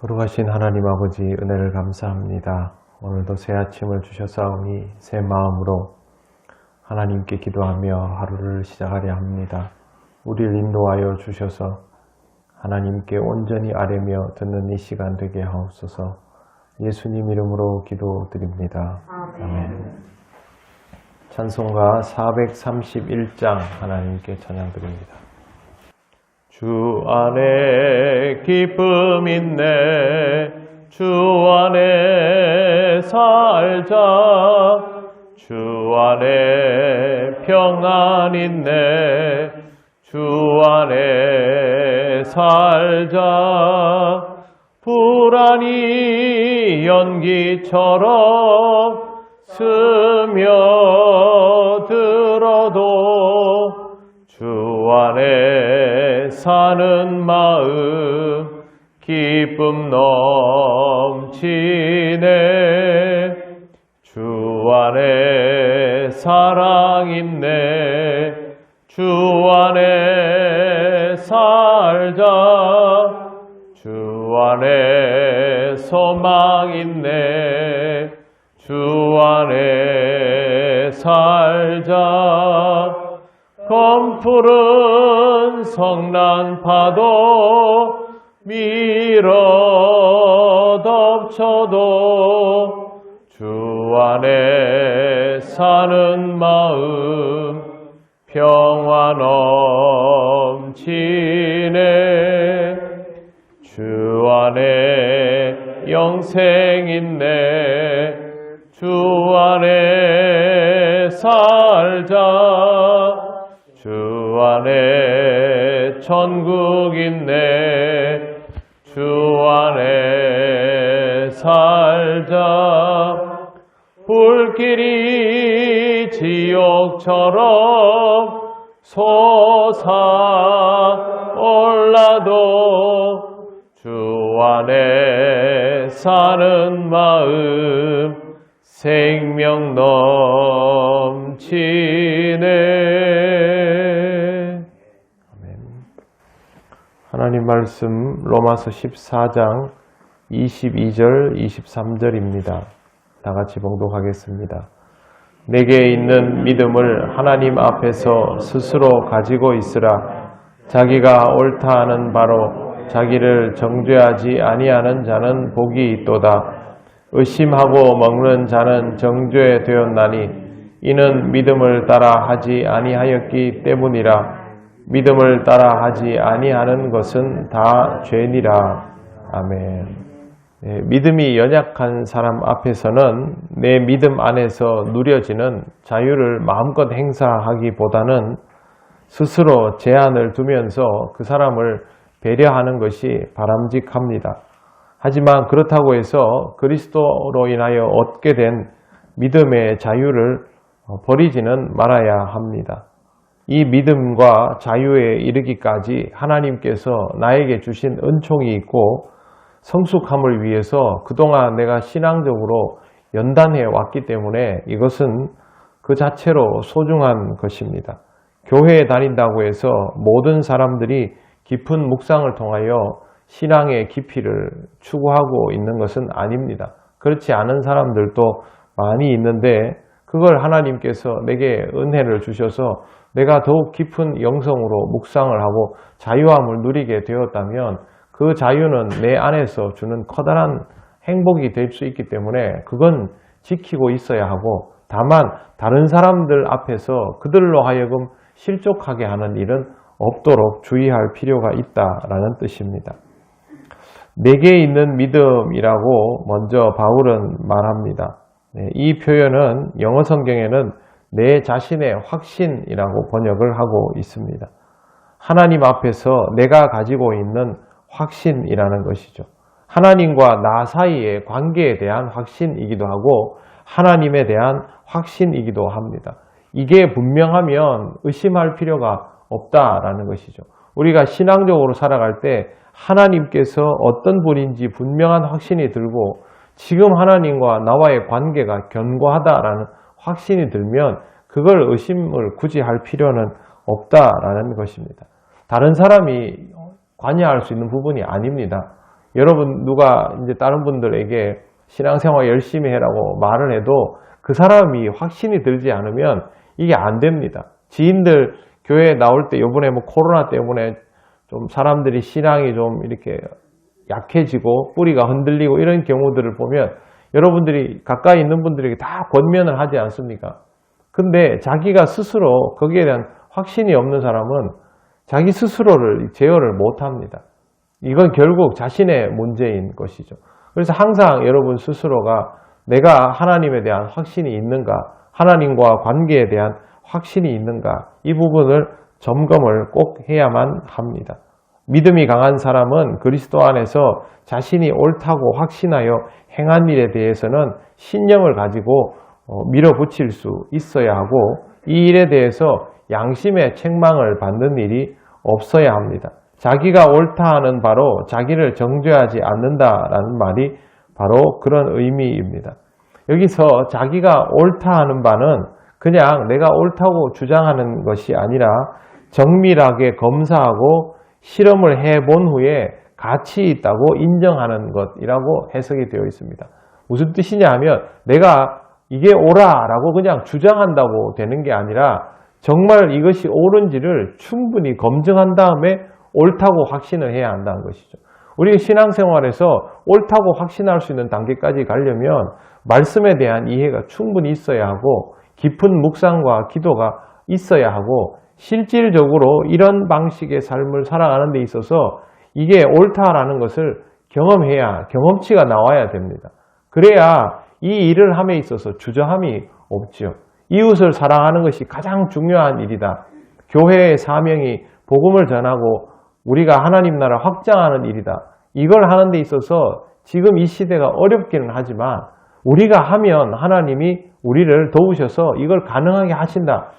거룩하신 하나님 아버지 은혜를 감사합니다. 오늘도 새 아침을 주셨사오니 새 마음으로 하나님께 기도하며 하루를 시작하려 합니다. 우리를 인도하여 주셔서 하나님께 온전히 아뢰며 듣는 이 시간 되게 하옵소서. 예수님 이름으로 기도드립니다. 아멘. 찬송가 431장 하나님께 찬양드립니다. 주 안에 기쁨 있네, 주 안에 살자. 주 안에 평안 있네, 주 안에 살자. 불안이 연기처럼 스며들어도 주 안에 사는 마음 기쁨 넘치네. 주 안에 사랑 있네, 주 안에 살자. 주 안에 소망 있네, 주 안에 살자. 검푸른 성난파도 밀어 덮쳐도 주 안에 사는 마음 평화 넘치네. 주 안에 영생 있네, 주 안에 살자. 주 안에 천국 있네, 주 안에 살자. 불길이 지옥처럼 솟아올라도 주 안에 사는 마음 생명 넘치네. 아멘. 하나님 말씀 로마서 14장 22절 23절입니다. 다 같이 봉독하겠습니다. 내게 있는 믿음을 하나님 앞에서 스스로 가지고 있으라. 자기가 옳다 하는 바로 자기를 정죄하지 아니하는 자는 복이 있도다. 의심하고 먹는 자는 정죄되었나니 이는 믿음을 따라 하지 아니하였기 때문이라. 믿음을 따라 하지 아니하는 것은 다 죄니라. 아멘. 믿음이 연약한 사람 앞에서는 내 믿음 안에서 누려지는 자유를 마음껏 행사하기보다는 스스로 제한을 두면서 그 사람을 배려하는 것이 바람직합니다. 하지만 그렇다고 해서 그리스도로 인하여 얻게 된 믿음의 자유를 버리지는 말아야 합니다. 이 믿음과 자유에 이르기까지 하나님께서 나에게 주신 은총이 있고 성숙함을 위해서 그동안 내가 신앙적으로 연단해 왔기 때문에 이것은 그 자체로 소중한 것입니다. 교회에 다닌다고 해서 모든 사람들이 깊은 묵상을 통하여 신앙의 깊이를 추구하고 있는 것은 아닙니다. 그렇지 않은 사람들도 많이 있는데 그걸 하나님께서 내게 은혜를 주셔서 내가 더욱 깊은 영성으로 묵상을 하고 자유함을 누리게 되었다면 그 자유는 내 안에서 주는 커다란 행복이 될 수 있기 때문에 그건 지키고 있어야 하고, 다만 다른 사람들 앞에서 그들로 하여금 실족하게 하는 일은 없도록 주의할 필요가 있다라는 뜻입니다. 내게 있는 믿음이라고 먼저 바울은 말합니다. 이 표현은 영어 성경에는 내 자신의 확신이라고 번역을 하고 있습니다. 하나님 앞에서 내가 가지고 있는 확신이라는 것이죠. 하나님과 나 사이의 관계에 대한 확신이기도 하고 하나님에 대한 확신이기도 합니다. 이게 분명하면 의심할 필요가 없다라는 것이죠. 우리가 신앙적으로 살아갈 때 하나님께서 어떤 분인지 분명한 확신이 들고 지금 하나님과 나와의 관계가 견고하다라는 확신이 들면 그걸 의심을 굳이 할 필요는 없다라는 것입니다. 다른 사람이 관여할 수 있는 부분이 아닙니다. 여러분 누가 이제 다른 분들에게 신앙생활 열심히 해라고 말을 해도 그 사람이 확신이 들지 않으면 이게 안 됩니다. 지인들 교회에 나올 때 요번에 뭐 코로나 때문에 좀 사람들이 신앙이 좀 이렇게 약해지고 뿌리가 흔들리고 이런 경우들을 보면 여러분들이 가까이 있는 분들에게 다 권면을 하지 않습니까? 근데 자기가 스스로 거기에 대한 확신이 없는 사람은 자기 스스로를 제어를 못합니다. 이건 결국 자신의 문제인 것이죠. 그래서 항상 여러분 스스로가 내가 하나님에 대한 확신이 있는가, 하나님과 관계에 대한 확신이 있는가, 이 부분을 점검을 꼭 해야만 합니다. 믿음이 강한 사람은 그리스도 안에서 자신이 옳다고 확신하여 행한 일에 대해서는 신념을 가지고 밀어붙일 수 있어야 하고, 이 일에 대해서 양심의 책망을 받는 일이 없어야 합니다. 자기가 옳다 하는 바로 자기를 정죄하지 않는다라는 말이 바로 그런 의미입니다. 여기서 자기가 옳다 하는 바는 그냥 내가 옳다고 주장하는 것이 아니라 정밀하게 검사하고 실험을 해본 후에 가치 있다고 인정하는 것이라고 해석이 되어 있습니다. 무슨 뜻이냐 하면 내가 이게 옳아라고 그냥 주장한다고 되는 게 아니라 정말 이것이 옳은지를 충분히 검증한 다음에 옳다고 확신을 해야 한다는 것이죠. 우리 신앙생활에서 옳다고 확신할 수 있는 단계까지 가려면 말씀에 대한 이해가 충분히 있어야 하고 깊은 묵상과 기도가 있어야 하고 실질적으로 이런 방식의 삶을 살아가는 데 있어서 이게 옳다라는 것을 경험해야 경험치가 나와야 됩니다. 그래야 이 일을 함에 있어서 주저함이 없지요. 이웃을 사랑하는 것이 가장 중요한 일이다. 교회의 사명이 복음을 전하고 우리가 하나님 나라 확장하는 일이다. 이걸 하는 데 있어서 지금 이 시대가 어렵기는 하지만 우리가 하면 하나님이 우리를 도우셔서 이걸 가능하게 하신다.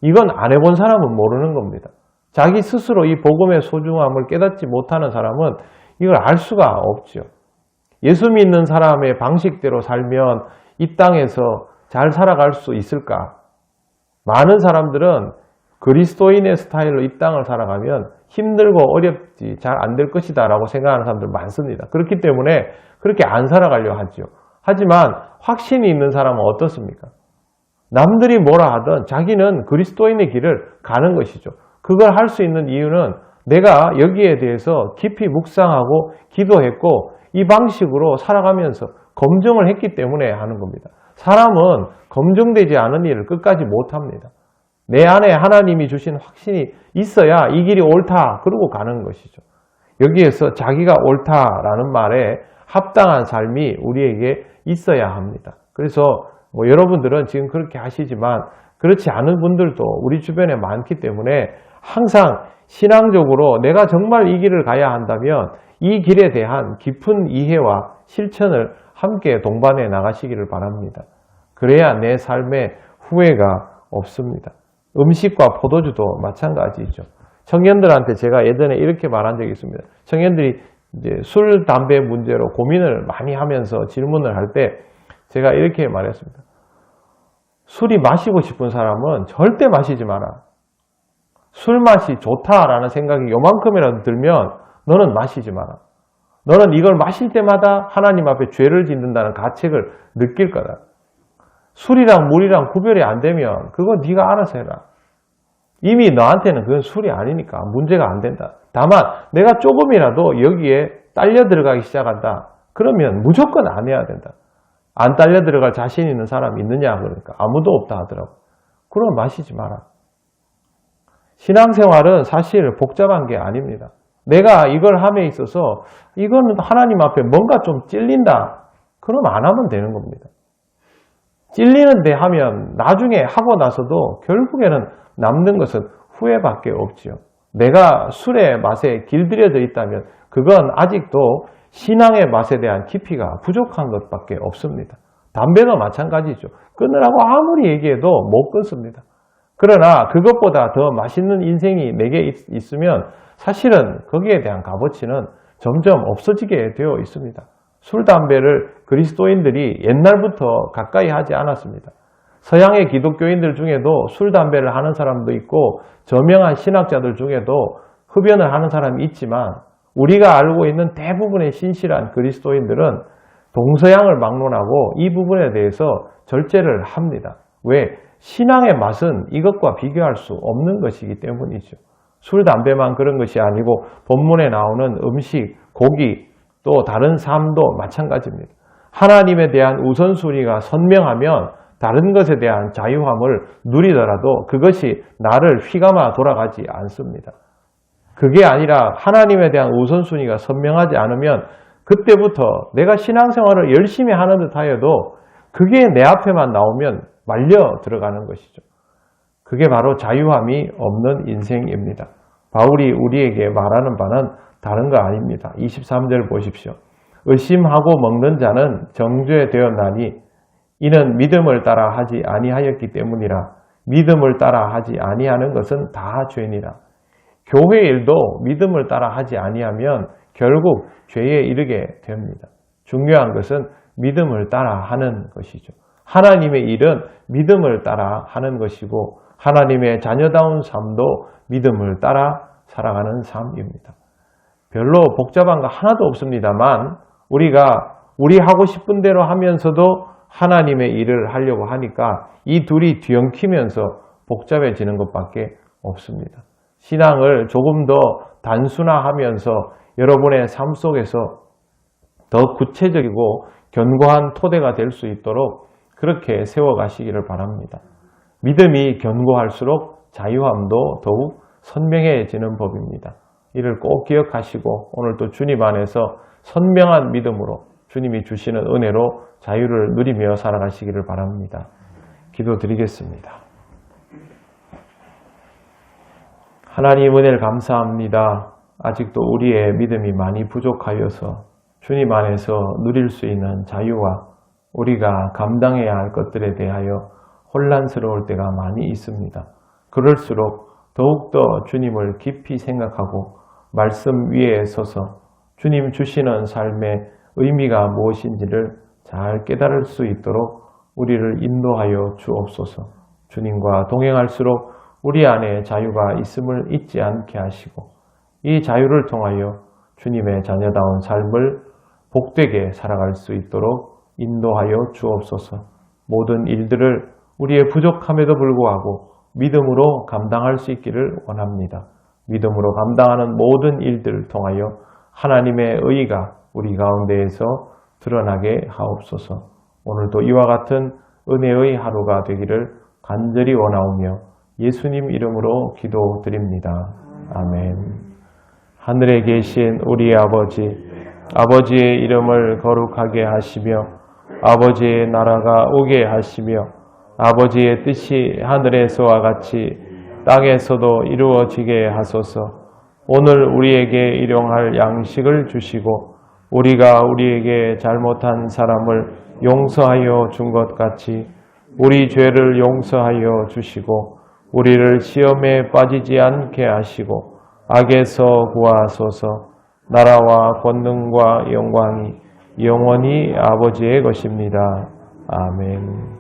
이건 안 해본 사람은 모르는 겁니다. 자기 스스로 이 복음의 소중함을 깨닫지 못하는 사람은 이걸 알 수가 없죠. 예수 믿는 사람의 방식대로 살면 이 땅에서 잘 살아갈 수 있을까? 많은 사람들은 그리스도인의 스타일로 이 땅을 살아가면 힘들고 어렵지 잘 안 될 것이다 라고 생각하는 사람들 많습니다. 그렇기 때문에 그렇게 안 살아가려 하죠. 하지만 확신이 있는 사람은 어떻습니까? 남들이 뭐라 하든 자기는 그리스도인의 길을 가는 것이죠. 그걸 할 수 있는 이유는 내가 여기에 대해서 깊이 묵상하고 기도했고 이 방식으로 살아가면서 검증을 했기 때문에 하는 겁니다. 사람은 검증되지 않은 일을 끝까지 못합니다. 내 안에 하나님이 주신 확신이 있어야 이 길이 옳다 그러고 가는 것이죠. 여기에서 자기가 옳다라는 말에 합당한 삶이 우리에게 있어야 합니다. 그래서 여러분들은 지금 그렇게 하시지만 그렇지 않은 분들도 우리 주변에 많기 때문에 항상 신앙적으로 내가 정말 이 길을 가야 한다면 이 길에 대한 깊은 이해와 실천을 함께 동반해 나가시기를 바랍니다. 그래야 내 삶에 후회가 없습니다. 음식과 포도주도 마찬가지죠. 청년들한테 제가 예전에 이렇게 말한 적이 있습니다. 청년들이 이제 술, 담배 문제로 고민을 많이 하면서 질문을 할 때 제가 이렇게 말했습니다. 술이 마시고 싶은 사람은 절대 마시지 마라. 술 맛이 좋다라는 생각이 요만큼이라도 들면 너는 마시지 마라. 너는 이걸 마실 때마다 하나님 앞에 죄를 짓는다는 가책을 느낄 거다. 술이랑 물이랑 구별이 안 되면 그거 네가 알아서 해라. 이미 너한테는 그건 술이 아니니까 문제가 안 된다. 다만 내가 조금이라도 여기에 딸려 들어가기 시작한다. 그러면 무조건 안 해야 된다. 안 딸려 들어갈 자신 있는 사람이 있느냐 그러니까 아무도 없다 하더라고. 그럼 마시지 마라. 신앙생활은 사실 복잡한 게 아닙니다. 내가 이걸 함에 있어서 이거는 하나님 앞에 뭔가 좀 찔린다. 그럼 안 하면 되는 겁니다. 찔리는데 하면 나중에 하고 나서도 결국에는 남는 것은 후회밖에 없지요. 내가 술의 맛에 길들여져 있다면 그건 아직도 신앙의 맛에 대한 깊이가 부족한 것밖에 없습니다. 담배도 마찬가지죠. 끊으라고 아무리 얘기해도 못 끊습니다. 그러나 그것보다 더 맛있는 인생이 내게 있으면 사실은 거기에 대한 값어치는 점점 없어지게 되어 있습니다. 술, 담배를 그리스도인들이 옛날부터 가까이 하지 않았습니다. 서양의 기독교인들 중에도 술, 담배를 하는 사람도 있고 저명한 신학자들 중에도 흡연을 하는 사람이 있지만 우리가 알고 있는 대부분의 신실한 그리스도인들은 동서양을 막론하고 이 부분에 대해서 절제를 합니다. 왜? 신앙의 맛은 이것과 비교할 수 없는 것이기 때문이죠. 술, 담배만 그런 것이 아니고 본문에 나오는 음식, 고기, 또 다른 삶도 마찬가지입니다. 하나님에 대한 우선순위가 선명하면 다른 것에 대한 자유함을 누리더라도 그것이 나를 휘감아 돌아가지 않습니다. 그게 아니라 하나님에 대한 우선순위가 선명하지 않으면 그때부터 내가 신앙생활을 열심히 하는 듯 하여도 그게 내 앞에만 나오면 말려 들어가는 것이죠. 그게 바로 자유함이 없는 인생입니다. 바울이 우리에게 말하는 바는 다른 거 아닙니다. 23절 보십시오. 의심하고 먹는 자는 정죄 되었나니 이는 믿음을 따라 하지 아니하였기 때문이라. 믿음을 따라 하지 아니하는 것은 다 죄니라. 교회 일도 믿음을 따라 하지 아니하면 결국 죄에 이르게 됩니다. 중요한 것은 믿음을 따라 하는 것이죠. 하나님의 일은 믿음을 따라 하는 것이고 하나님의 자녀다운 삶도 믿음을 따라 살아가는 삶입니다. 별로 복잡한 거 하나도 없습니다만 우리가 우리 하고 싶은 대로 하면서도 하나님의 일을 하려고 하니까 이 둘이 뒤엉키면서 복잡해지는 것밖에 없습니다. 신앙을 조금 더 단순화하면서 여러분의 삶 속에서 더 구체적이고 견고한 토대가 될 수 있도록 그렇게 세워가시기를 바랍니다. 믿음이 견고할수록 자유함도 더욱 선명해지는 법입니다. 이를 꼭 기억하시고 오늘도 주님 안에서 선명한 믿음으로 주님이 주시는 은혜로 자유를 누리며 살아가시기를 바랍니다. 기도드리겠습니다. 하나님 은혜를 감사합니다. 아직도 우리의 믿음이 많이 부족하여서 주님 안에서 누릴 수 있는 자유와 우리가 감당해야 할 것들에 대하여 혼란스러울 때가 많이 있습니다. 그럴수록 더욱더 주님을 깊이 생각하고 말씀 위에 서서 주님 주시는 삶의 의미가 무엇인지를 잘 깨달을 수 있도록 우리를 인도하여 주옵소서. 주님과 동행할수록 우리 안에 자유가 있음을 잊지 않게 하시고 이 자유를 통하여 주님의 자녀다운 삶을 복되게 살아갈 수 있도록 인도하여 주옵소서. 모든 일들을 우리의 부족함에도 불구하고 믿음으로 감당할 수 있기를 원합니다. 믿음으로 감당하는 모든 일들을 통하여 하나님의 의가 우리 가운데에서 드러나게 하옵소서. 오늘도 이와 같은 은혜의 하루가 되기를 간절히 원하오며 예수님 이름으로 기도드립니다. 아멘. 하늘에 계신 우리 아버지, 아버지의 이름을 거룩하게 하시며 아버지의 나라가 오게 하시며 아버지의 뜻이 하늘에서와 같이 땅에서도 이루어지게 하소서. 오늘 우리에게 일용할 양식을 주시고 우리가 우리에게 잘못한 사람을 용서하여 준 것 같이 우리 죄를 용서하여 주시고 우리를 시험에 빠지지 않게 하시고 악에서 구하소서. 나라와 권능과 영광이 영원히 아버지의 것입니다. 아멘.